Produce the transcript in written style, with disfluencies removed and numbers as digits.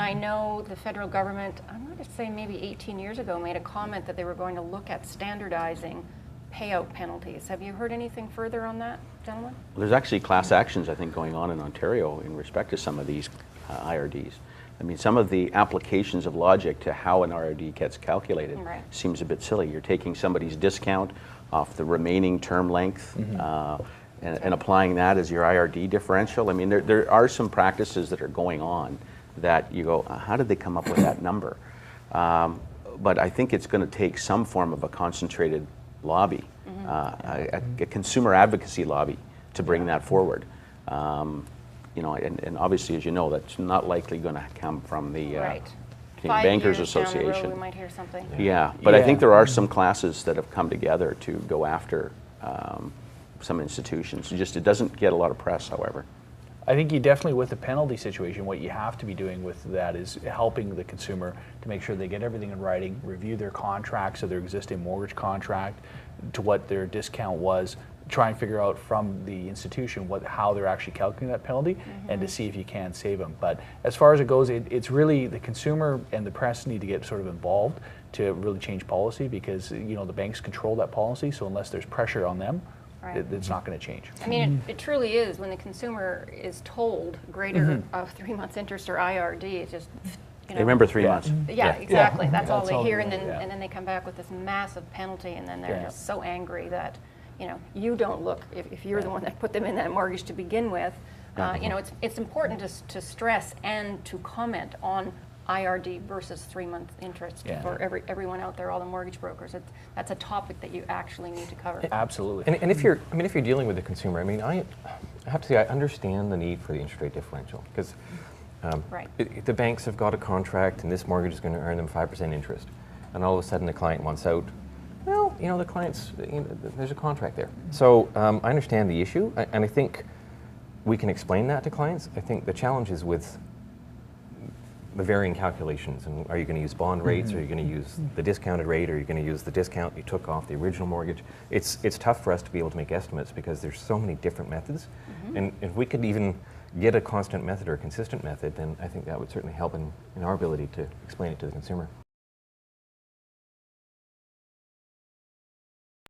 I know the federal government, I'm going to say maybe 18 years ago, made a comment that they were going to look at standardizing payout penalties. Have you heard anything further on that, gentlemen? Well, there's actually class actions, I think, going on in Ontario in respect to some of these IRDs. I mean, some of the applications of logic to how an IRD gets calculated seems a bit silly. You're taking somebody's discount off the remaining term length and applying that as your IRD differential. I mean, there are some practices that are going on that you go, how did they come up with that number? But I think it's going to take some form of a concentrated lobby, a consumer advocacy lobby to bring that forward. You know, and obviously, as you know, that's not likely going to come from the Canadian Bankers Association. Down the road, we might hear something. Yeah, but I think there are some classes that have come together to go after some institutions. It doesn't get a lot of press, however. I think you definitely, with the penalty situation, what you have to be doing with that is helping the consumer to make sure they get everything in writing, review their contracts, so their existing mortgage contract, to what their discount was, try and figure out from the institution how they're actually calculating that penalty, and to see if you can save them. But as far as it goes, it's really the consumer and the press need to get sort of involved to really change policy, because you know the banks control that policy. So unless there's pressure on them, it's not going to change. I mean, it truly is when the consumer is told greater of 3 months interest or IRD. It's just, you know, They remember 3 months. Yeah, exactly. That's all they hear, and and then they come back with this massive penalty, and then they're just so angry that, you know, you don't look, if you're the one that put them in that mortgage to begin with. You know, it's important to stress and to comment on IRD versus 3 month interest for everyone out there, all the mortgage brokers. That's a topic that you actually need to cover. Absolutely. And if you're dealing with the consumer, I mean, I have to say I understand the need for the interest rate differential, because the banks have got a contract, and this mortgage is going to earn them 5% interest, and all of a sudden the client wants out. Well, you know, the client's, there's a contract there. So I understand the issue, and I think we can explain that to clients. I think the challenge is with the varying calculations, and are you going to use bond rates, or are you going to use the discounted rate, or are you going to use the discount you took off the original mortgage? It's tough for us to be able to make estimates, because there's so many different methods, and if we could even get a constant method or a consistent method, then I think that would certainly help in our ability to explain it to the consumer.